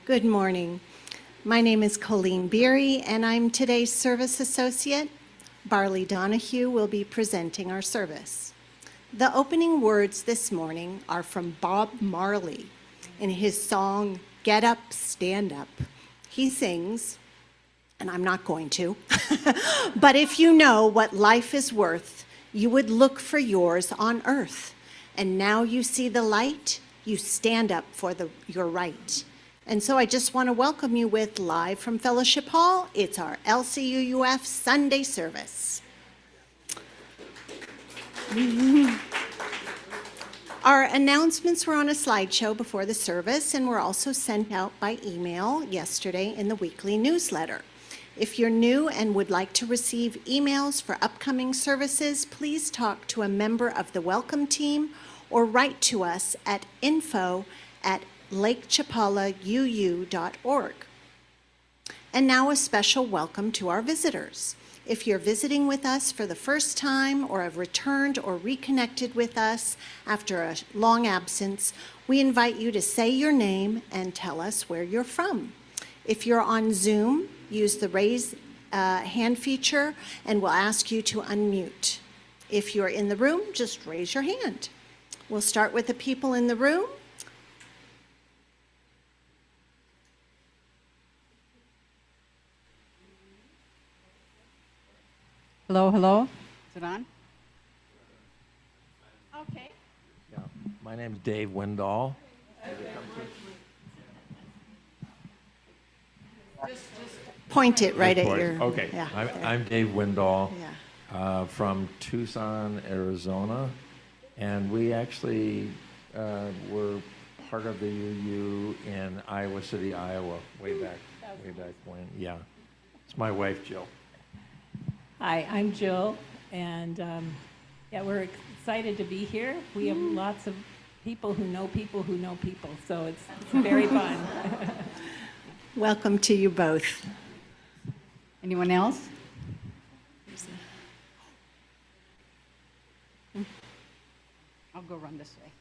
Good morning. My name is Colleen Beery, and I'm today's service associate. Barley Donahue will be presenting our service. The opening words this morning are from Bob Marley in his song, Get Up, Stand Up. He sings, and I'm not going to, but if you know what life is worth, you would look for yours on earth. And now you see the light, you stand up for your right. And so I just want to welcome you with live from Fellowship Hall. It's our LCUUF Sunday service. Our announcements were on a slideshow before the service and were also sent out by email yesterday in the weekly newsletter. If you're new and would like to receive emails for upcoming services, please talk to a member of the welcome team or write to us at info@lakechapalauu.org. And now a special welcome to our visitors. If you're visiting with us for the first time or have returned or reconnected with us after a long absence, we invite you to say your name and tell us where you're from. If you're on Zoom, use the raise hand feature and we'll ask you to unmute. If you're in the room, just raise your hand. We'll start with the people in the room. Hello, hello. Is it on? Okay. Yeah. My name's Dave Windall. Point it right Just at point. your... Okay. Yeah, there. I'm Dave Windall Yeah. from Tucson, Arizona. And we actually were part of the UU in Iowa City, Iowa, way back when. Yeah. It's my wife, Jill. Hi, I'm Jill, and yeah, we're excited to be here. We have lots of people who know people who know people, so it's very fun. Welcome to you both. Anyone else? I'll go run this way.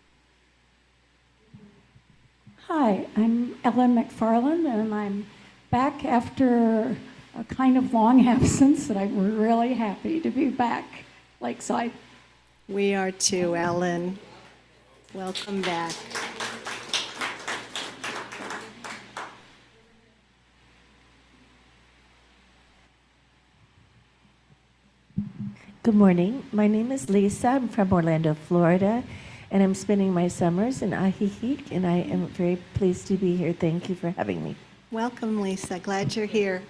Hi, I'm Ellen McFarland, and I'm back after a kind of long absence, and I'm really happy to be back lakeside. We are too, Ellen. Welcome back. Good morning. My name is Lisa. I'm from Orlando, Florida, and I'm spending my summers in Ajijic, and I am very pleased to be here. Thank you for having me. Welcome, Lisa. Glad you're here.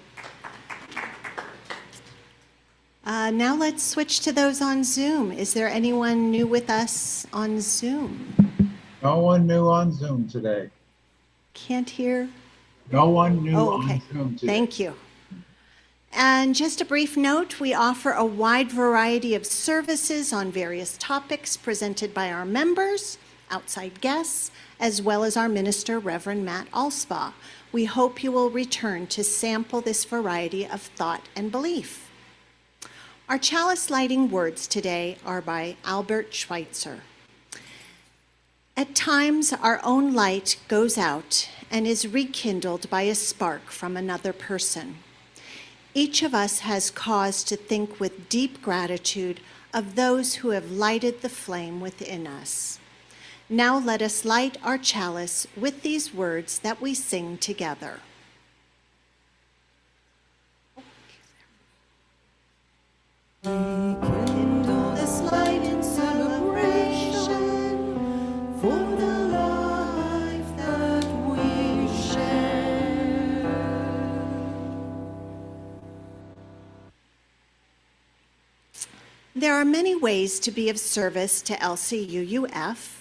Now let's switch to those on Zoom. Is there anyone new with us on Zoom? No one new on Zoom today. Can't hear? No one new Oh, okay. on Zoom today. Thank you. And just a brief note, we offer a wide variety of services on various topics presented by our members, outside guests, as well as our minister, Reverend Matt Alspaugh. We hope you will return to sample this variety of thought and belief. Our chalice lighting words today are by Albert Schweitzer. At times, our own light goes out and is rekindled by a spark from another person. Each of us has cause to think with deep gratitude of those who have lighted the flame within us. Now let us light our chalice with these words that we sing together. Rekindle this light in celebration for the life that we share. There are many ways to be of service to LCUUF.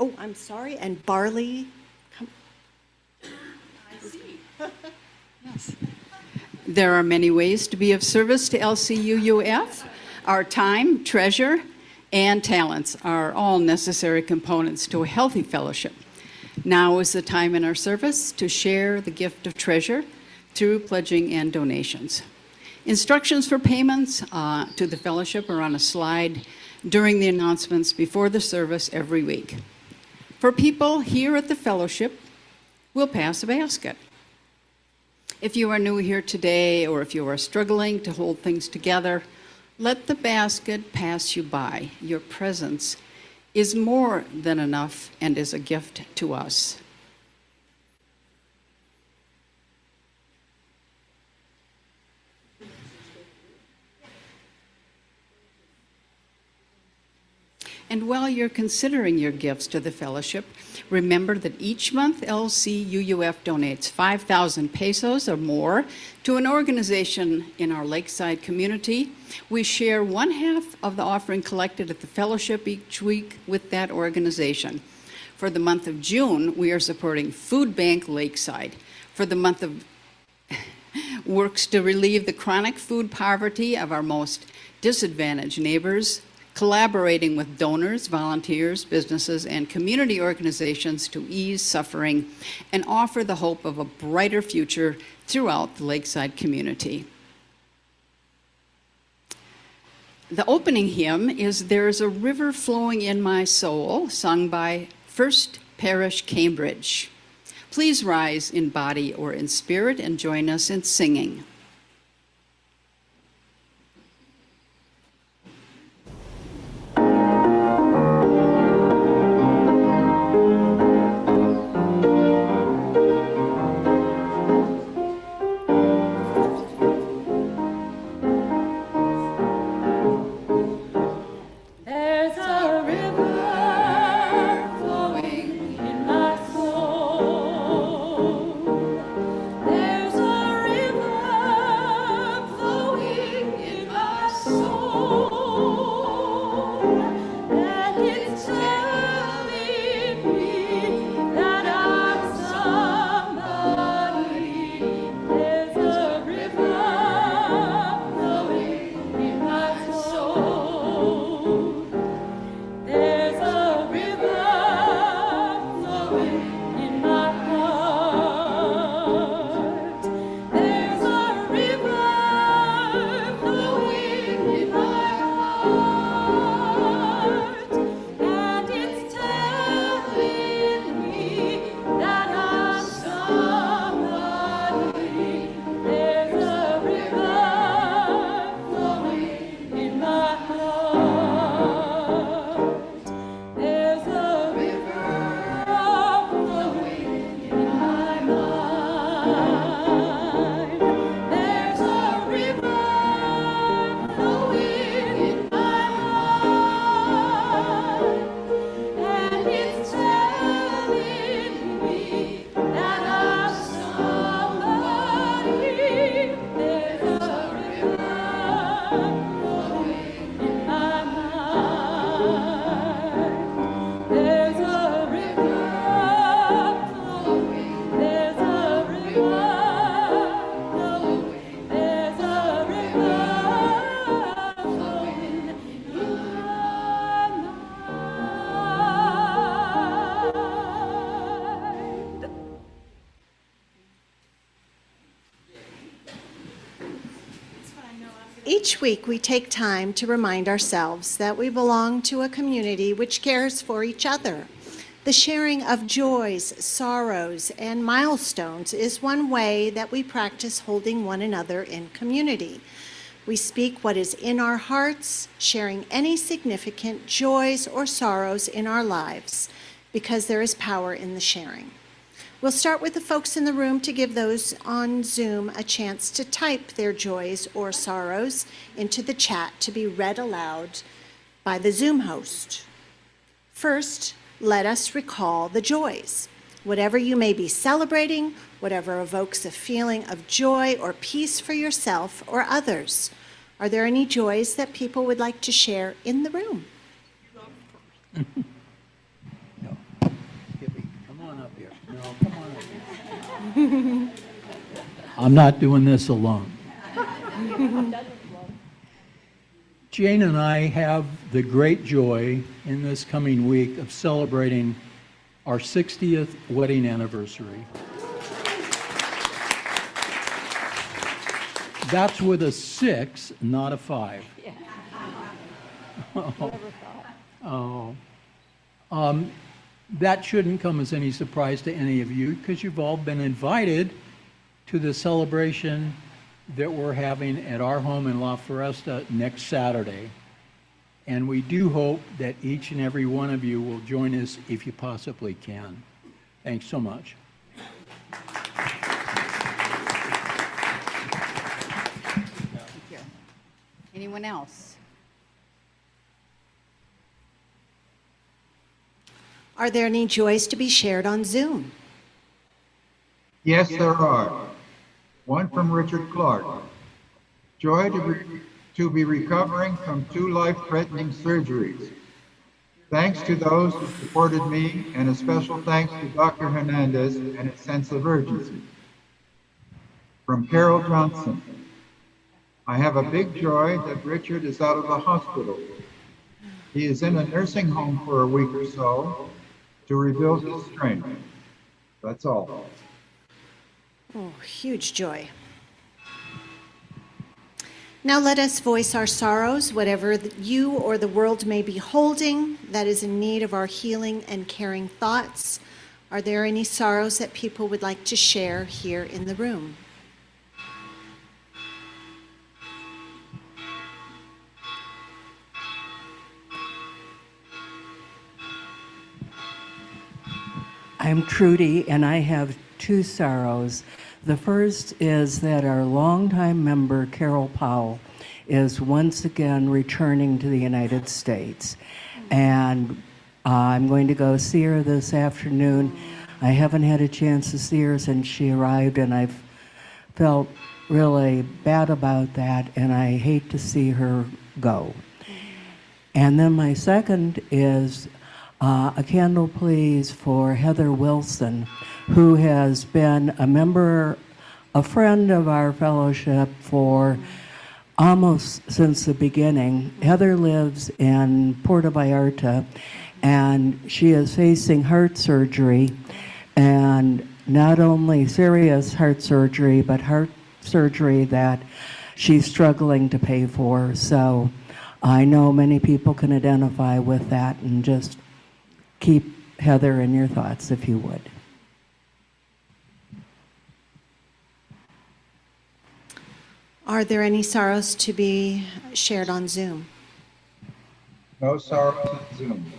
Oh, I'm sorry, and Barley. Yes. There are many ways to be of service to LCUUF. Our time, treasure, and talents are all necessary components to a healthy fellowship. Now is the time in our service to share the gift of treasure through pledging and donations. Instructions for payments to the fellowship are on a slide during the announcements before the service every week. For people here at the fellowship, we'll pass a basket. If you are new here today, or if you are struggling to hold things together, let the basket pass you by. Your presence is more than enough and is a gift to us. And while you're considering your gifts to the fellowship, remember that each month LCUUF donates 5,000 pesos or more to an organization in our lakeside community. We share 1/2 of the offering collected at the fellowship each week with that organization. For the month of June, we are supporting Food Bank Lakeside. For the month of works to relieve the chronic food poverty of our most disadvantaged neighbors, collaborating with donors, volunteers, businesses, and community organizations to ease suffering and offer the hope of a brighter future throughout the lakeside community. The opening hymn is "There's a River Flowing in My Soul," sung by First Parish Cambridge. Please rise in body or in spirit and join us in singing. There's a river flowing in my soul. There's a Each week, we take time to remind ourselves that we belong to a community which cares for each other. The sharing of joys, sorrows, and milestones is one way that we practice holding one another in community. We speak what is in our hearts, sharing any significant joys or sorrows in our lives, because there is power in the sharing. We'll start with the folks in the room to give those on Zoom a chance to type their joys or sorrows into the chat to be read aloud by the Zoom host. First, let us recall the joys. Whatever you may be celebrating, whatever evokes a feeling of joy or peace for yourself or others. Are there any joys that people would like to share in the room? Come on up here. No, come on up here. I'm not doing this alone. Jane and I have the great joy in this coming week of celebrating our 60th wedding anniversary. That's with a 6, not a 5. Yeah. Oh. That shouldn't come as any surprise to any of you because you've all been invited to the celebration that we're having at our home in La Foresta next Saturday. And we do hope that each and every one of you will join us if you possibly can. Thanks so much. Anyone else? Are there any joys to be shared on Zoom? Yes, there are. One from Richard Clark. Joy to be recovering from 2 life-threatening surgeries. Thanks to those who supported me, and a special thanks to Dr. Hernandez and his sense of urgency. From Carol Johnson. I have a big joy that Richard is out of the hospital. He is in a nursing home for a week or so to rebuild his strength. That's all. Oh, huge joy. Now let us voice our sorrows, whatever you or the world may be holding that is in need of our healing and caring thoughts. Are there any sorrows that people would like to share here in the room? I'm Trudy, and I have 2 sorrows. The first is that our longtime member, Carol Powell, is once again returning to the United States. And I'm going to go see her this afternoon. I haven't had a chance to see her since she arrived, and I've felt really bad about that, and I hate to see her go. And then my second is a candle, please, for Heather Wilson, who has been a friend of our fellowship for almost since the beginning. Heather lives in Puerto Vallarta, and she is facing heart surgery, and not only serious heart surgery, but heart surgery that she's struggling to pay for. So I know many people can identify with that, and just keep Heather in your thoughts, if you would. Are there any sorrows to be shared on Zoom? No sorrows on Zoom.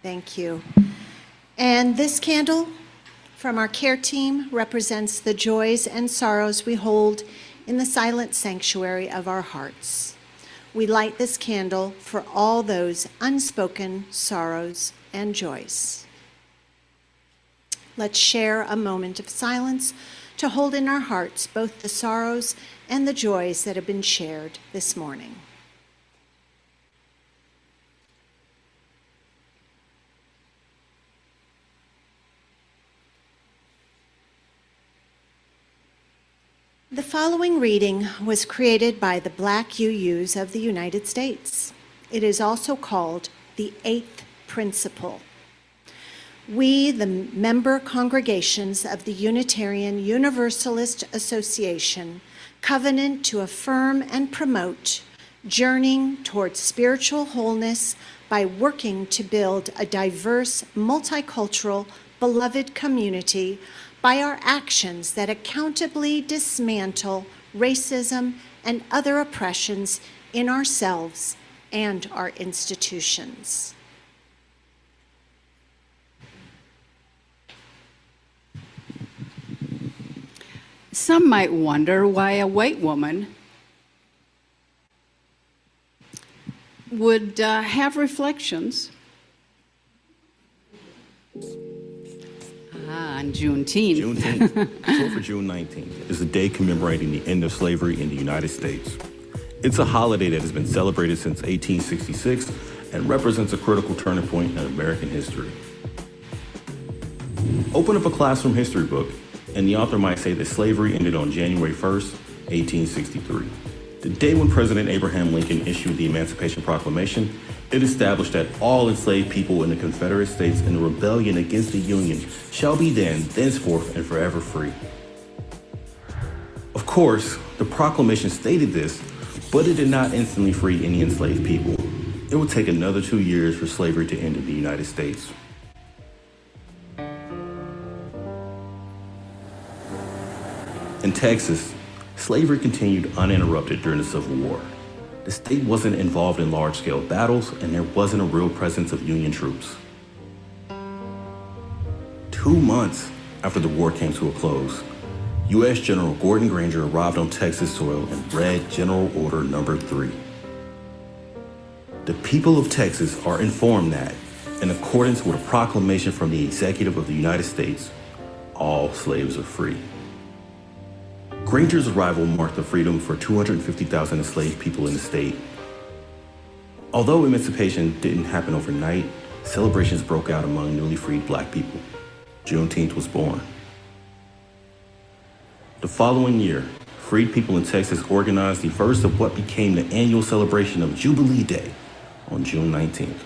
Thank you. And this candle from our care team represents the joys and sorrows we hold in the silent sanctuary of our hearts. We light this candle for all those unspoken sorrows and joys. Let's share a moment of silence to hold in our hearts both the sorrows and the joys that have been shared this morning. The following reading was created by the Black UUs of the United States. It is also called the 8th Principle. We, the member congregations of the Unitarian Universalist Association, covenant to affirm and promote, journeying towards spiritual wholeness by working to build a diverse, multicultural, beloved community by our actions that accountably dismantle racism and other oppressions in ourselves and our institutions. Some might wonder why a white woman would have reflections on Juneteenth. Juneteenth, short for June 19th, is a day commemorating the end of slavery in the United States. It's a holiday that has been celebrated since 1866 and represents a critical turning point in American history. Open up a classroom history book, and the author might say that slavery ended on January 1st, 1863. The day when President Abraham Lincoln issued the Emancipation Proclamation, it established that all enslaved people in the Confederate States in rebellion against the Union shall be then, thenceforth, and forever free. Of course, the proclamation stated this, but it did not instantly free any enslaved people. It would take another 2 years for slavery to end in the United States. In Texas, slavery continued uninterrupted during the Civil War. The state wasn't involved in large-scale battles, and there wasn't a real presence of Union troops. 2 months after the war came to a close, U.S. General Gordon Granger arrived on Texas soil and read General Order Number 3. The people of Texas are informed that, in accordance with a proclamation from the Executive of the United States, all slaves are free. Granger's arrival marked the freedom for 250,000 enslaved people in the state. Although emancipation didn't happen overnight, celebrations broke out among newly freed Black people. Juneteenth was born. The following year, freed people in Texas organized the first of what became the annual celebration of Jubilee Day on June 19th.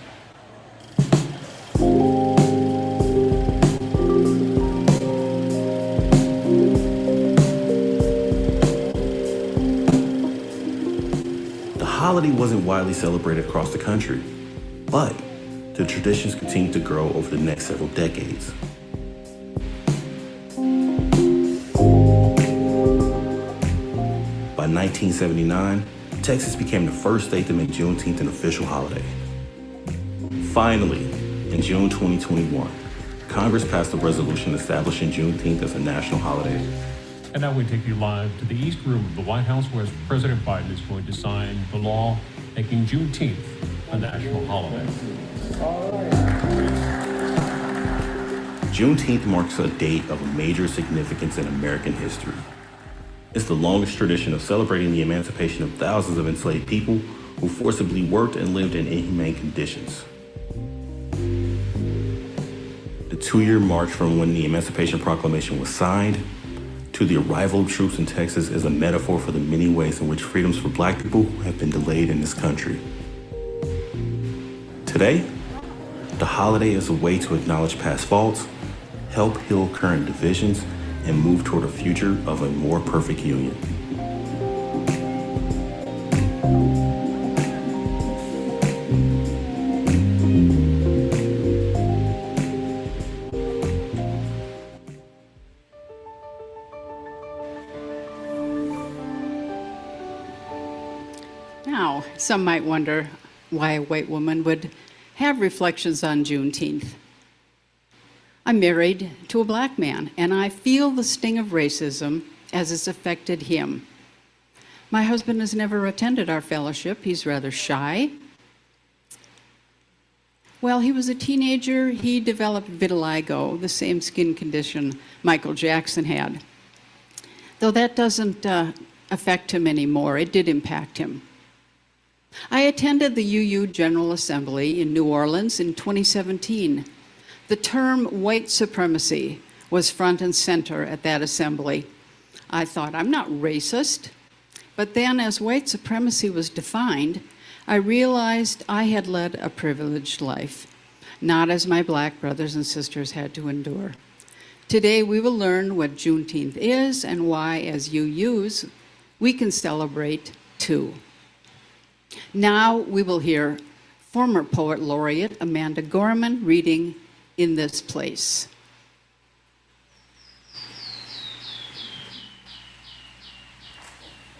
The holiday wasn't widely celebrated across the country, but the traditions continued to grow over the next several decades. By 1979, Texas became the first state to make Juneteenth an official holiday. Finally, in June 2021, Congress passed a resolution establishing Juneteenth as a national holiday. And now we take you live to the East Room of the White House, where President Biden is going to sign the law making Juneteenth a national holiday. Juneteenth marks a date of major significance in American history. It's the longest tradition of celebrating the emancipation of thousands of enslaved people who forcibly worked and lived in inhumane conditions. The 2-year march from when the Emancipation Proclamation was signed to the arrival of troops in Texas is a metaphor for the many ways in which freedoms for Black people have been delayed in this country. Today, the holiday is a way to acknowledge past faults, help heal current divisions, and move toward a future of a more perfect union. Now, some might wonder why a white woman would have reflections on Juneteenth. I'm married to a Black man, and I feel the sting of racism as it's affected him. My husband has never attended our fellowship. He's rather shy. While he was a teenager, he developed vitiligo, the same skin condition Michael Jackson had. Though that doesn't affect him anymore, it did impact him. I attended the UU General Assembly in New Orleans in 2017. The term white supremacy was front and center at that assembly. I thought, I'm not racist. But then as white supremacy was defined, I realized I had led a privileged life, not as my Black brothers and sisters had to endure. Today we will learn what Juneteenth is and why, as UUs, we can celebrate too. Now we will hear former Poet Laureate Amanda Gorman reading In This Place.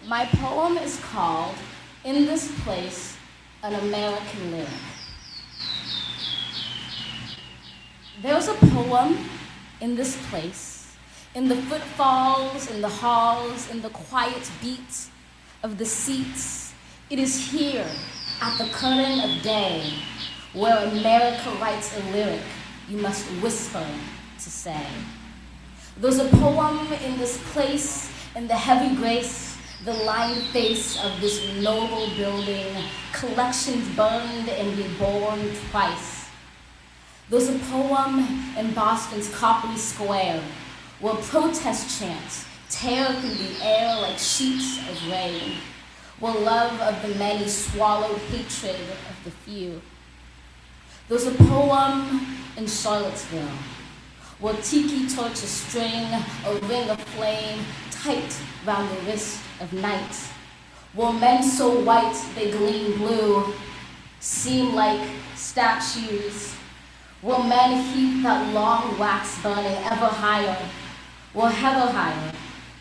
My poem is called In This Place, an American Lyric. There's a poem in this place, in the footfalls, in the halls, in the quiet beat of the seats. It is here, at the curtain of day, where America writes a lyric you must whisper to say. There's a poem in this place, in the heavy grace, the lined face of this noble building, collections burned and reborn twice. There's a poem in Boston's Copley Square, where protest chants tear through the air like sheets of rain, where love of the many swallowed hatred of the few. There's a poem in Charlottesville, where tiki torches string a ring of flame tight round the wrist of night, where men so white they gleam blue seem like statues, where men heap that long wax burning ever higher, where heather higher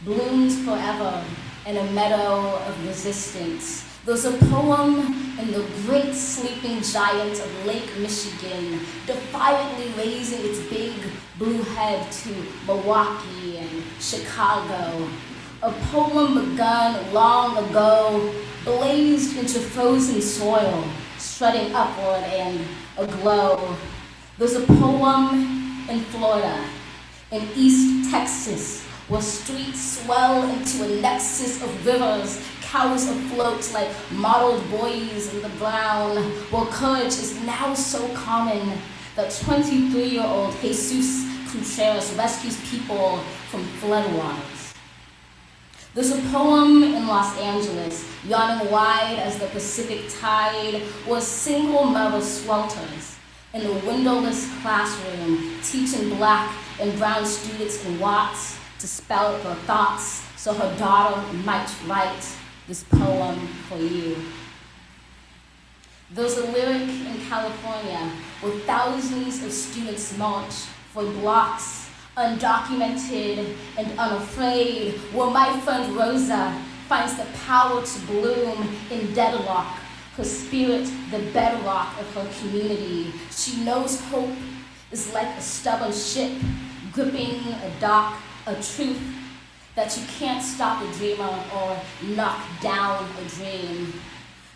blooms forever in a meadow of resistance. There's a poem in the great sleeping giant of Lake Michigan, defiantly raising its big blue head to Milwaukee and Chicago. A poem begun long ago, blazed into frozen soil, strutting upward and aglow. There's a poem in Florida, in East Texas, where streets swell into a nexus of rivers, cows afloat like mottled buoys in the brown, where courage is now so common that 23-year-old Jesus Contreras rescues people from floodwaters. There's a poem in Los Angeles, yawning wide as the Pacific tide, where a single mother swelters in a windowless classroom, teaching black and brown students in Watts to spell her thoughts so her daughter might write this poem for you. There's a lyric in California where thousands of students march for blocks, undocumented and unafraid, where my friend Rosa finds the power to bloom in deadlock, her spirit the bedrock of her community. She knows hope is like a stubborn ship gripping a dock, a truth that you can't stop a dreamer or knock down a dream.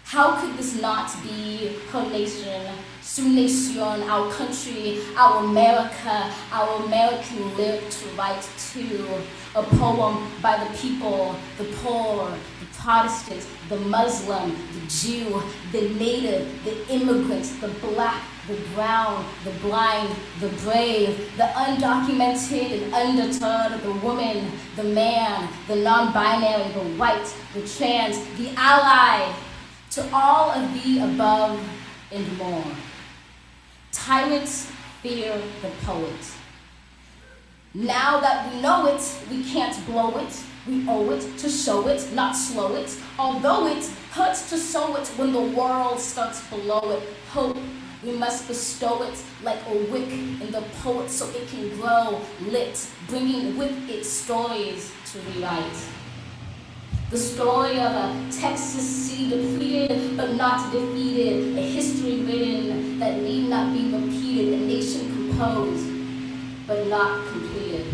How could this not be her nation, su nation, our country, our America, our American lyric to write to? A poem by the people, the poor, the Protestant, the Muslim, the Jew, the native, the immigrant, the black, the brown, the blind, the brave, the undocumented and undeterred, the woman, the man, the non-binary, the white, the trans, the ally, to all of the above and more. Tyrants fear the poet. Now that we know it, we can't blow it. We owe it to show it, not slow it. Although it hurts to sow it when the world starts below it. Hope, we must bestow it like a wick in the poet so it can grow lit, bringing with it stories to rewrite. The story of a Texas city depleted but not defeated, a history written that need not be repeated, a nation composed but not completed.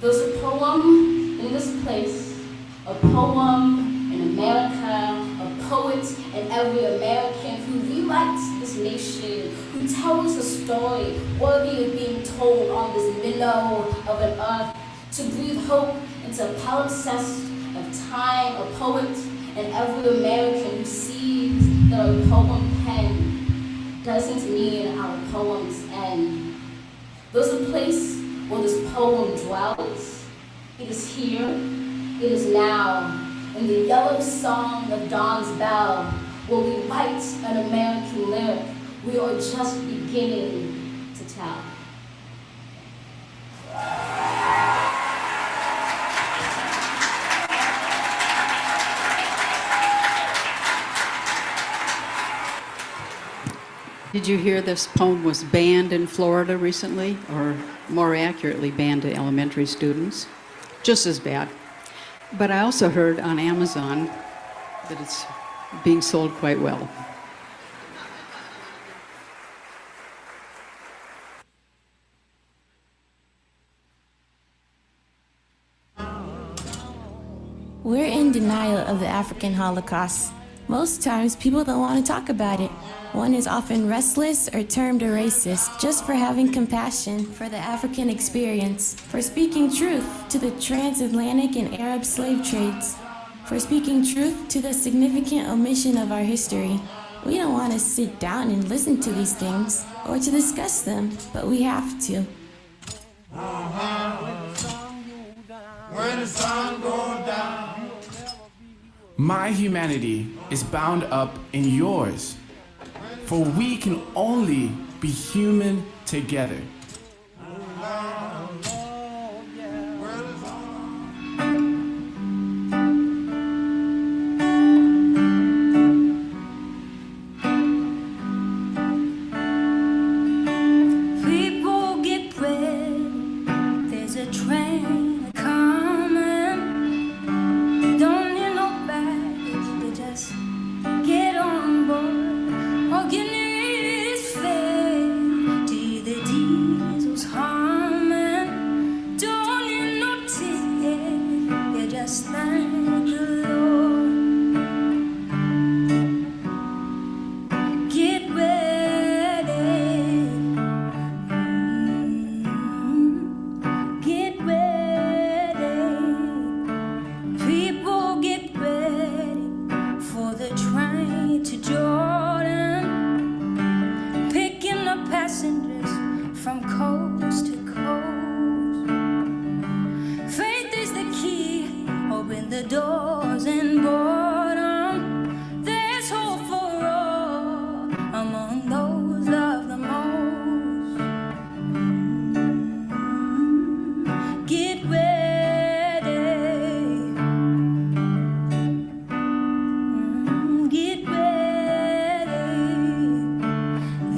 There's a poem in this place, a poem in America, a poet in every American who rewrites this nation, who tells a story worthy of being told on this minnow of an earth, to breathe hope into a palimpsest of time, a poet in every American who sees that our poem pen doesn't mean our poems end. There's a place where this poem dwells. It is here, it is now, in the yellow song of dawn's bell, where we write an American lyric we are just beginning to tell. Did you hear this poem was banned in Florida recently, or more accurately, banned to elementary students? Just as bad. But I also heard on Amazon that it's being sold quite well. We're in denial of the African Holocaust. Most times, people don't want to talk about it. One is often restless or termed a racist just for having compassion for the African experience, for speaking truth to the transatlantic and Arab slave trades, for speaking truth to the significant omission of our history. We don't want to sit down and listen to these things or to discuss them, but we have to. When the sun goes down. My humanity is bound up in yours, for we can only be human together. People get ready, there's a train coming. Don't need no baggage, you just get on board. All you need is faith to the diesel's humming. Don't need no ticket, you just thank the Lord. Get ready. Get ready, people get ready for the train to Jordan, picking up passengers from coast to coast. Faith is the key, open the doors and boredom. There's hope for all among those loved the most. Get ready. Get ready.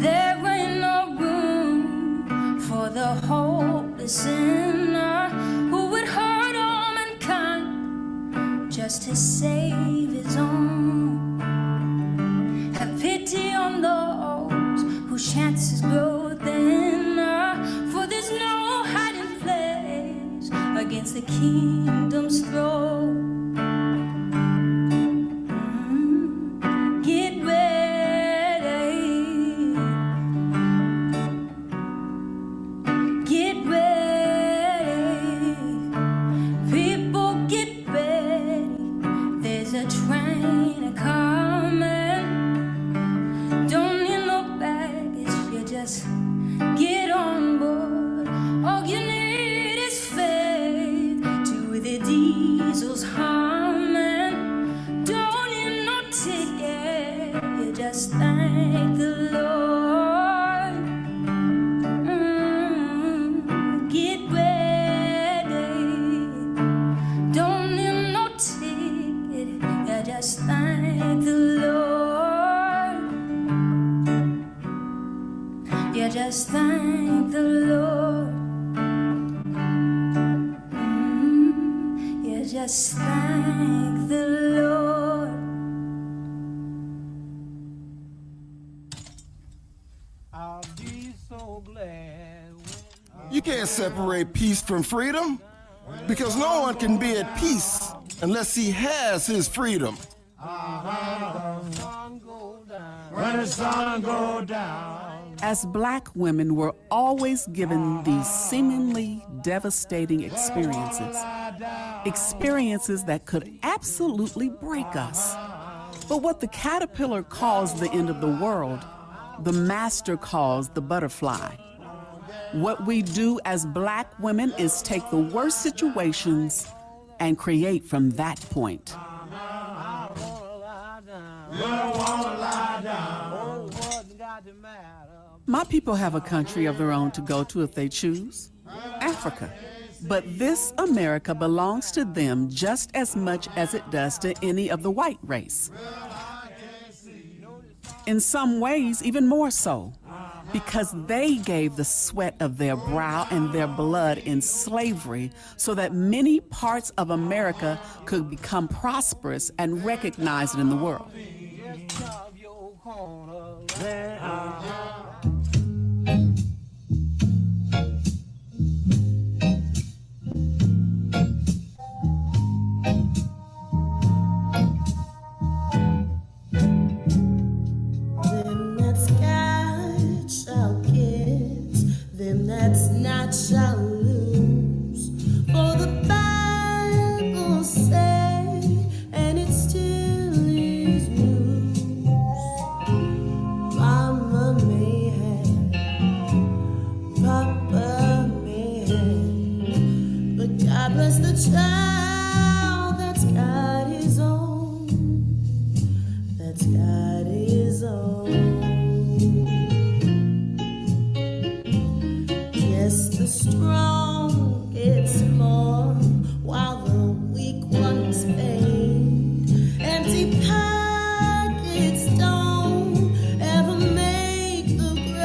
There ain't no room for the hopeless sinner who would hurt all mankind just to save his own. Have pity on those whose chances grow thinner, for there's no hiding place against the kingdom's throne. Get ready. Get ready. People get ready. There's a train coming. Don't need no baggage, you just get on board. All you need is faith to the diesel's humming. Don't need no ticket, you just thank the Lord. Get ready. Don't need no ticket, you just thank the Lord. You just thank the Lord. You just thank the Lord. I'll be so glad. You can't separate peace from freedom because no one can be at peace unless he has his freedom. When the sun go down. As Black women, we're always given these seemingly devastating experiences. Experiences that could absolutely break us. But what the caterpillar calls the end of the world, the master calls the butterfly. What we do as Black women is take the worst situations and create from that point. My people have a country of their own to go to if they choose, Africa. But this America belongs to them just as much as it does to any of the white race. In some ways, even more so, because they gave the sweat of their brow and their blood in slavery so that many parts of America could become prosperous and recognized in the world. Them that's got shall get, them that's not shall lose. For the Bible say, and it still is news. Mama may have, Papa may have, but God bless the child that's got his own, that's got his own. Yes, the strong get small while the weak ones fade. Empty pockets don't ever make the grade.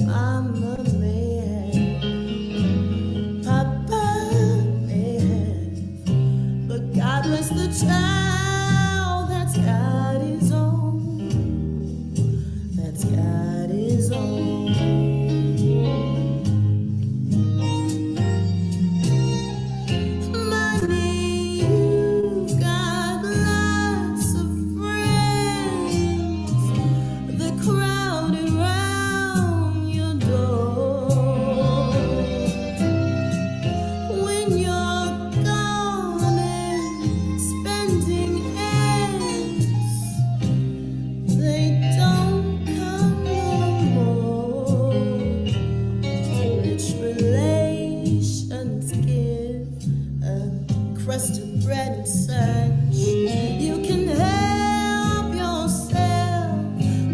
Mama may have, Papa may have, but God bless the child that's got his own, that's got his own. Money, you've got lots of friends, the crowd around your door. When you're gone and spending ends, they don't come no more. Rich relations give a crust of bread and such. You can help yourself,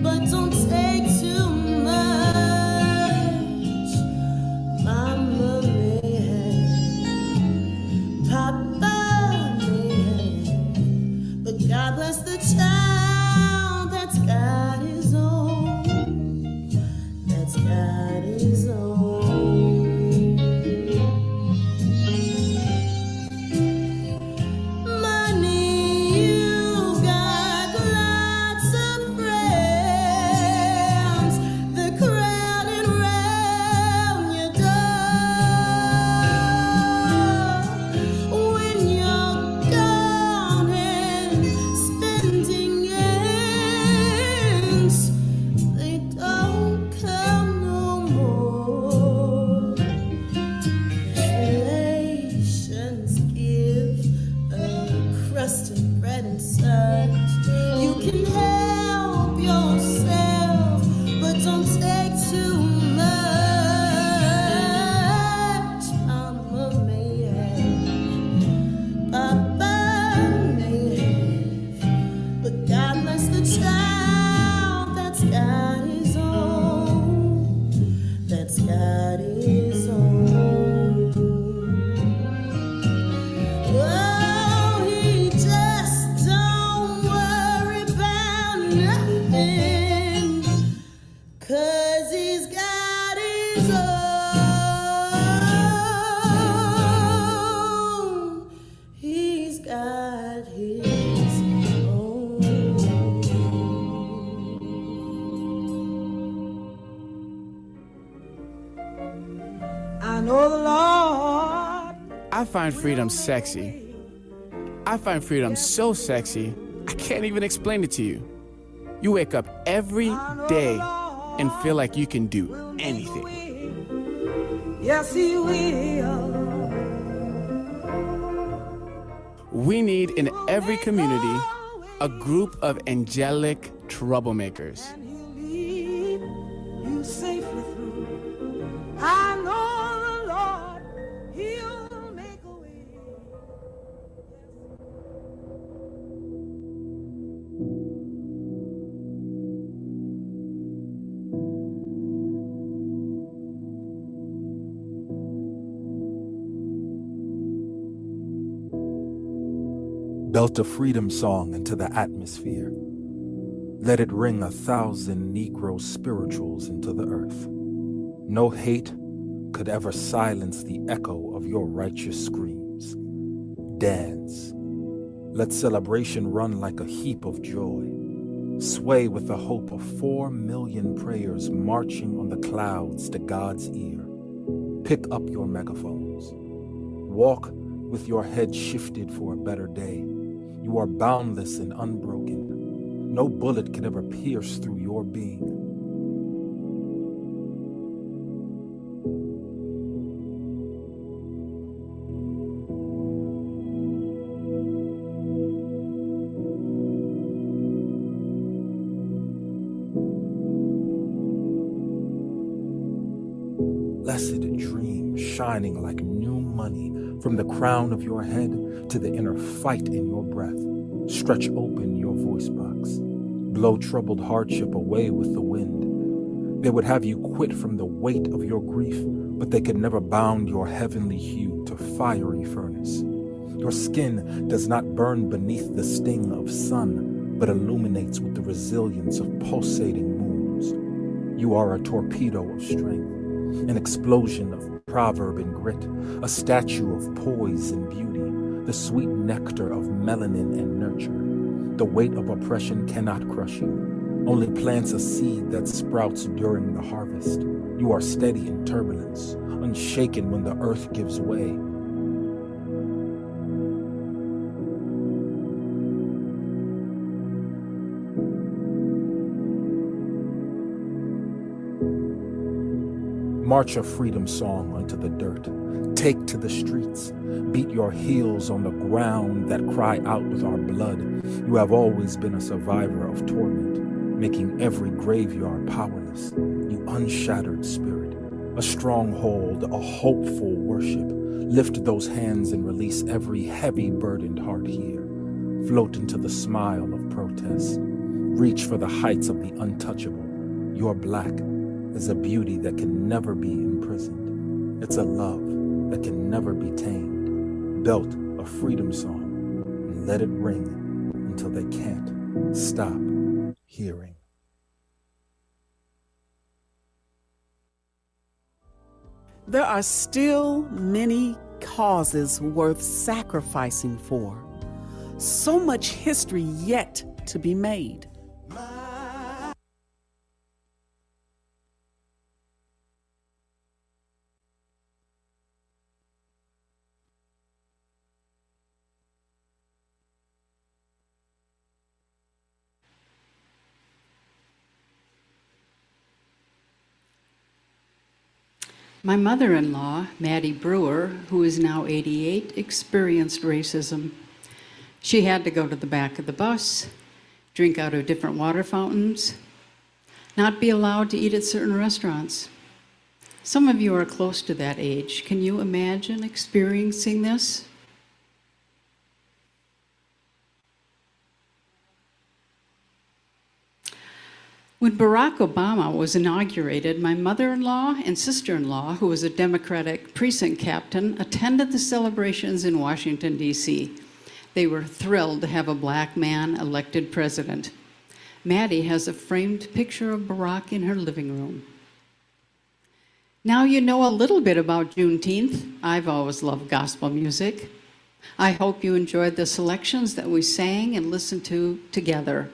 but don't take too much. Mama may have, Papa may have, but God bless the child that's got his own, that's got his own. Money, you've got lots of friends, the crowding round your door. When you're gone and spending ends, they don't come no more. Relations give a crust of bread and such. You can help yourself, but don't take too much. Mama may have, Papa may have, but God bless the child that's got his own, that's got his own. Oh, he just don't worry about nothing, 'cause he's got his own. He's got his own. I know the Lord. I find freedom sexy. I find freedom so sexy, I can't even explain it to you. You wake up every day and feel like you can do anything. Yes, he will. We need in every community a group of angelic troublemakers. Lead you safely through. I know the Lord, he'll make a way. Belt a freedom song into the atmosphere. Let it ring 1,000 Negro spirituals into the earth. No hate could ever silence the echo of your righteous screams. Dance. Let celebration run like a heap of joy. Sway with the hope of 4 million prayers marching on the clouds to God's ear. Pick up your megaphones. Walk with your head shifted for a better day. You are boundless and unbroken. No bullet can ever pierce through your being. Blessed dream shining like new money from the crown of your head to the inner fight in your breath. Stretch open your voice box. Blow troubled hardship away with the wind. They would have you quit from the weight of your grief, but they could never bound your heavenly hue to fiery furnace. Your skin does not burn beneath the sting of sun, but illuminates with the resilience of pulsating moons. You are a torpedo of strength, an explosion of proverb and grit, a statue of poise and beauty, the sweet nectar of melanin and nurture. The weight of oppression cannot crush you, only plants a seed that sprouts during the harvest. You are steady in turbulence, unshaken when the earth gives way. March a freedom song onto the dirt. Take to the streets. Beat your heels on the ground that cry out with our blood. You have always been a survivor of torment, making every graveyard powerless. You unshattered spirit, a stronghold, a hopeful worship. Lift those hands and release every heavy burdened heart here. Float into the smile of protest. Reach for the heights of the untouchable. Your black is a beauty that can never be imprisoned. It's a love that can never be tamed. Belt a freedom song and let it ring until they can't stop hearing. There are still many causes worth sacrificing for. So much history yet to be made. My mother-in-law, Maddie Brewer, who is now 88, experienced racism. She had to go to the back of the bus, drink out of different water fountains, not be allowed to eat at certain restaurants. Some of you are close to that age. Can you imagine experiencing this? When Barack Obama was inaugurated, my mother-in-law and sister-in-law, who was a Democratic precinct captain, attended the celebrations in Washington, D.C. They were thrilled to have a black man elected president. Maddie has a framed picture of Barack in her living room. Now you know a little bit about Juneteenth. I've always loved gospel music. I hope you enjoyed the selections that we sang and listened to together.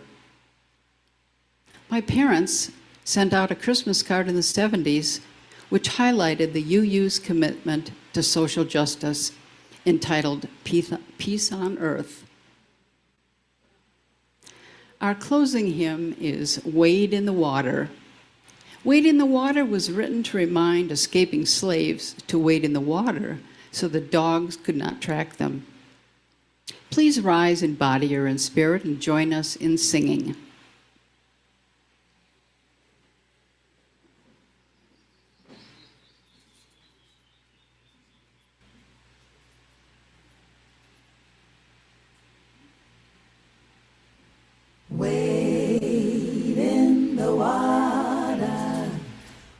My parents sent out a Christmas card in the 70s, which highlighted the UU's commitment to social justice, entitled Peace on Earth. Our closing hymn is Wade in the Water. Wade in the Water was written to remind escaping slaves to wade in the water so the dogs could not track them. Please rise in body or in spirit and join us in singing. Wade in the water,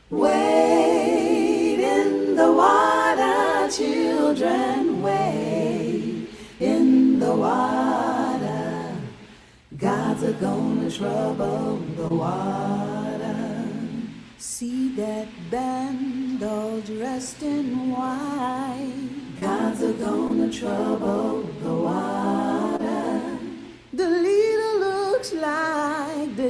wade in the water, children, wade in the water. God's a gonna trouble the water. See that band all dressed in white. God's a gonna trouble the water. The leader looks like the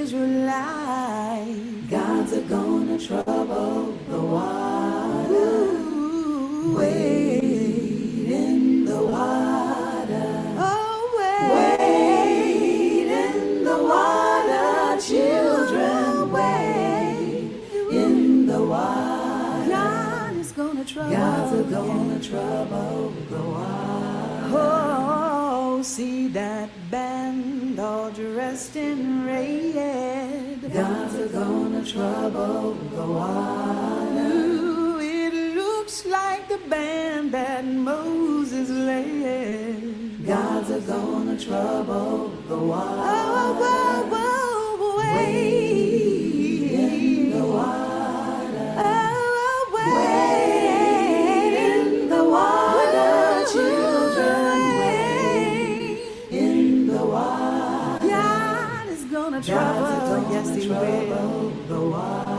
Israelite. God's a gonna trouble the water. Ooh, wade in the water. Oh, wade in the water, children, wade in the water. God is gonna trouble. God's a gonna trouble the water. Oh, see that band all dressed in red. God's a gonna trouble the water. Ooh, it looks like the band that Moses led. God's a gonna trouble the water. Oh, whoa, whoa, wade in the water. Oh, wade in the water, children, wade in the water. God is gonna trouble, yes he will, the water.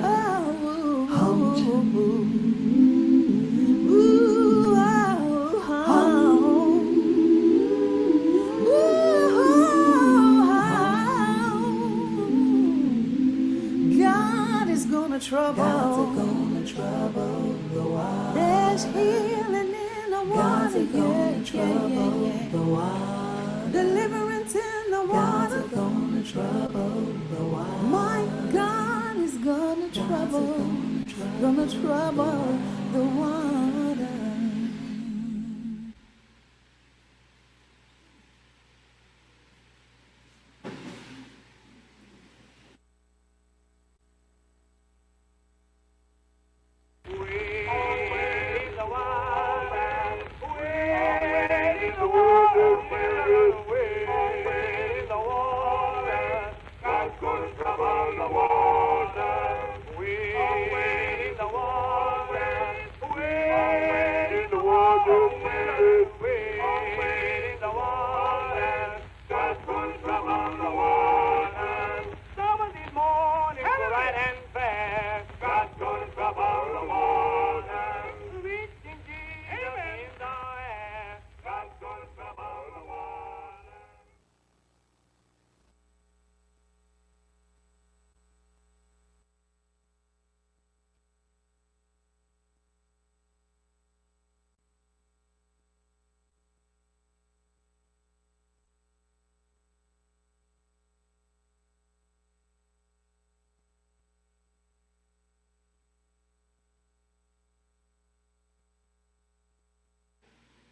Oh, homage. Ooh, oh, home. God is gonna trouble. God's gonna trouble the water. There's healing in the water. God's gonna trouble the water. Deliverance in the water. God's gonna trouble the water. My God is gonna trouble the water.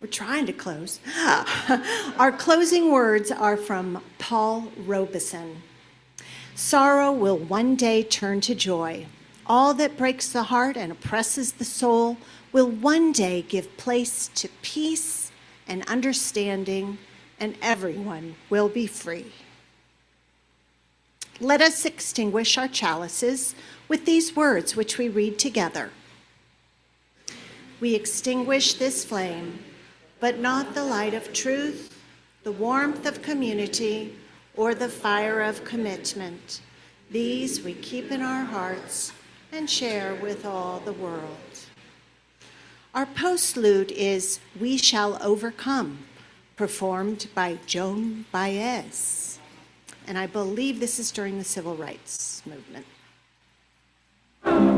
We're trying to close. Our closing words are from Paul Robeson. Sorrow will one day turn to joy. All that breaks the heart and oppresses the soul will one day give place to peace and understanding, and everyone will be free. Let us extinguish our chalices with these words which we read together. We extinguish this flame, but not the light of truth, the warmth of community, or the fire of commitment. These we keep in our hearts and share with all the world. Our postlude is We Shall Overcome, performed by Joan Baez. And I believe this is during the Civil Rights Movement. Oh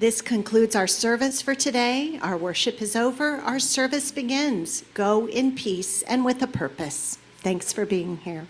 This concludes our service for today. Our worship is over. Our service begins. Go in peace and with a purpose. Thanks for being here.